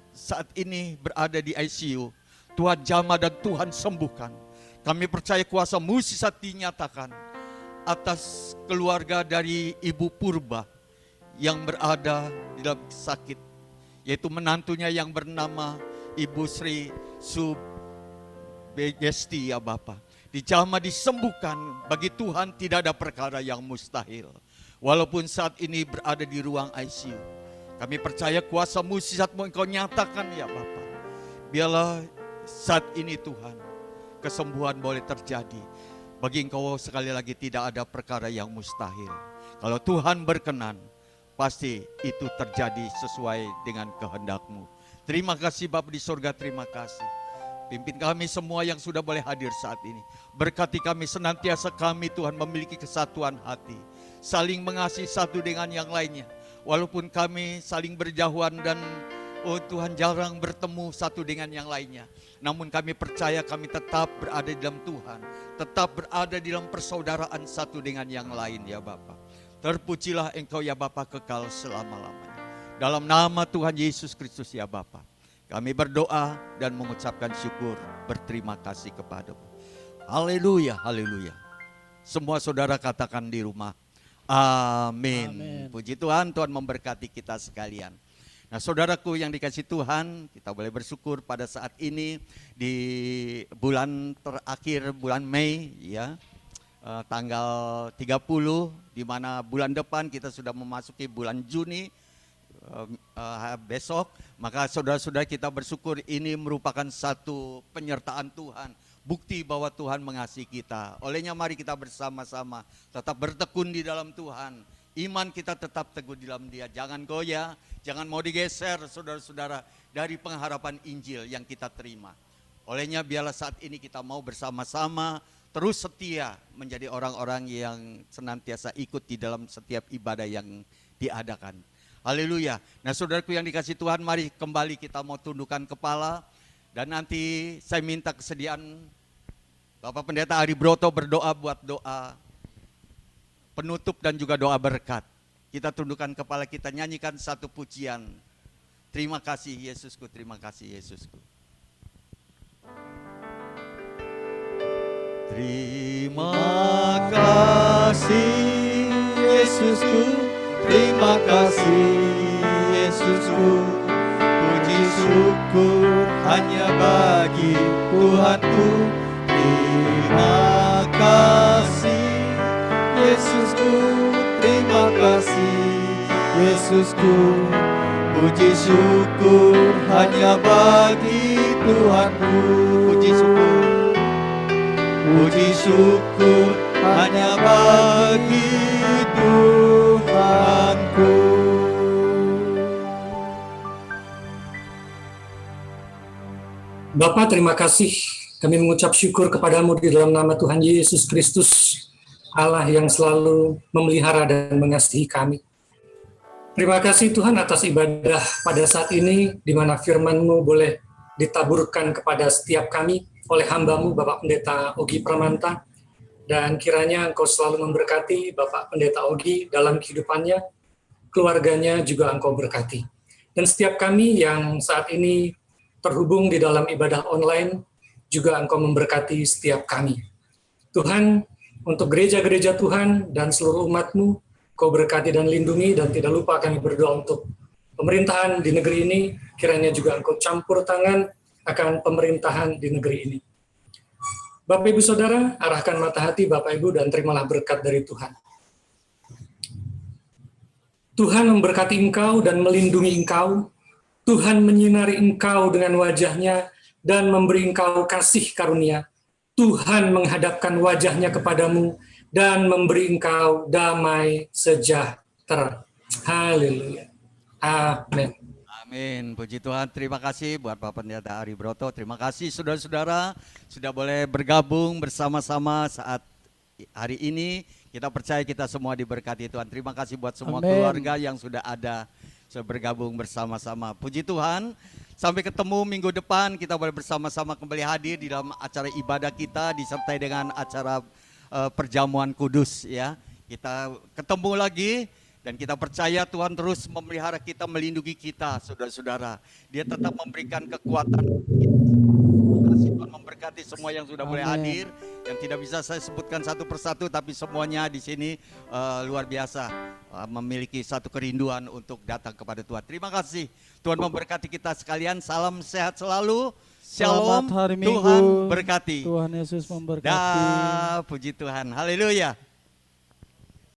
saat ini berada di ICU. Tuhan jamah dan Tuhan sembuhkan. Kami percaya kuasa mujizat dinyatakan atas keluarga dari Ibu Purba yang berada di dalam sakit, yaitu menantunya yang bernama Ibu Sri Subegesti ya Bapa. Dijamah, disembuhkan. Bagi Tuhan tidak ada perkara yang mustahil. Walaupun saat ini berada di ruang ICU, kami percaya kuasa mujizat-Mu Engkau nyatakan ya Bapa. Biarlah saat ini Tuhan, kesembuhan boleh terjadi. Bagi Engkau sekali lagi tidak ada perkara yang mustahil. Kalau Tuhan berkenan, pasti itu terjadi sesuai dengan kehendak-Mu. Terima kasih Bapa di surga, terima kasih. Pimpin kami semua yang sudah boleh hadir saat ini. Berkati kami senantiasa kami Tuhan memiliki kesatuan hati. Saling mengasihi satu dengan yang lainnya. Walaupun kami saling berjauhan dan oh Tuhan jarang bertemu satu dengan yang lainnya. Namun kami percaya kami tetap berada di dalam Tuhan. Tetap berada di dalam persaudaraan satu dengan yang lain ya Bapa. Terpujilah Engkau ya Bapa kekal selama-lamanya. Dalam nama Tuhan Yesus Kristus ya Bapa. Kami berdoa dan mengucapkan syukur, berterima kasih kepadamu. Haleluya, haleluya. Semua saudara katakan di rumah, amin. Amin. Puji Tuhan, Tuhan memberkati kita sekalian. Nah saudaraku yang dikasih Tuhan, kita boleh bersyukur pada saat ini di bulan terakhir, bulan Mei ya. Tanggal 30, di mana bulan depan kita sudah memasuki bulan Juni. Besok, maka saudara-saudara kita bersyukur ini merupakan satu penyertaan Tuhan, bukti bahwa Tuhan mengasihi kita. Olehnya mari kita bersama-sama tetap bertekun di dalam Tuhan, iman kita tetap teguh di dalam Dia, jangan goyah, jangan mau digeser saudara-saudara dari pengharapan Injil yang kita terima. Olehnya biarlah saat ini kita mau bersama-sama terus setia menjadi orang-orang yang senantiasa ikut di dalam setiap ibadah yang diadakan. Haleluya. Nah saudaraku yang dikasih Tuhan, mari kembali kita mau tundukkan kepala. Dan nanti saya minta kesediaan Bapak Pendeta Ari Broto berdoa buat doa penutup dan juga doa berkat. Kita tundukkan kepala, kita nyanyikan satu pujian. Terima kasih Yesusku, terima kasih Yesusku. Terima kasih Yesusku, terima kasih Yesusku, puji syukur hanya bagi Tuhanku. Terima kasih Yesusku, terima kasih Yesusku, puji syukur hanya bagi Tuhanku. Puji syukur hanya bagi Tuhanku. Bapa, terima kasih. Kami mengucap syukur kepadamu di dalam nama Tuhan Yesus Kristus, Allah yang selalu memelihara dan mengasihi kami. Terima kasih Tuhan atas ibadah pada saat ini, di mana firman-Mu boleh ditaburkan kepada setiap kami oleh hamba-Mu, Bapak Pendeta Ogi Pramanta, dan kiranya Engkau selalu memberkati Bapak Pendeta Ogi dalam kehidupannya, keluarganya juga Engkau berkati. Dan setiap kami yang saat ini terhubung di dalam ibadah online, juga Engkau memberkati setiap kami. Tuhan, untuk gereja-gereja Tuhan dan seluruh umat-Mu, Kau berkati dan lindungi, dan tidak lupa kami berdoa untuk pemerintahan di negeri ini, kiranya juga Engkau campur tangan akan pemerintahan di negeri ini. Bapak Ibu Saudara, arahkan mata hati Bapak Ibu dan terimalah berkat dari Tuhan. Tuhan memberkati engkau dan melindungi engkau. Tuhan menyinari engkau dengan wajahnya dan memberi engkau kasih karunia. Tuhan menghadapkan wajahnya kepadamu dan memberi engkau damai sejahtera. Haleluya. Amin. Amin, puji Tuhan. Terima kasih buat Bapak Pendeta Ari Broto. Terima kasih saudara-saudara sudah boleh bergabung bersama-sama saat hari ini. Kita percaya kita semua diberkati Tuhan. Terima kasih buat semua Amin. keluarga yang sudah ada, sudah bergabung bersama-sama. Puji Tuhan. Sampai ketemu minggu depan, kita boleh bersama-sama kembali hadir di dalam acara ibadah kita disertai dengan acara perjamuan kudus ya. Kita ketemu lagi. Dan kita percaya Tuhan terus memelihara kita, melindungi kita, saudara-saudara. Dia tetap memberikan kekuatan. Terima kasih Tuhan memberkati semua yang sudah boleh hadir. Yang tidak bisa saya sebutkan satu persatu, tapi semuanya di sini luar biasa. Memiliki satu kerinduan untuk datang kepada Tuhan. Terima kasih. Tuhan memberkati kita sekalian. Salam sehat selalu. Shalom. Selamat hari Minggu. Tuhan berkati. Tuhan Yesus memberkati. Dah, puji Tuhan. Haleluya.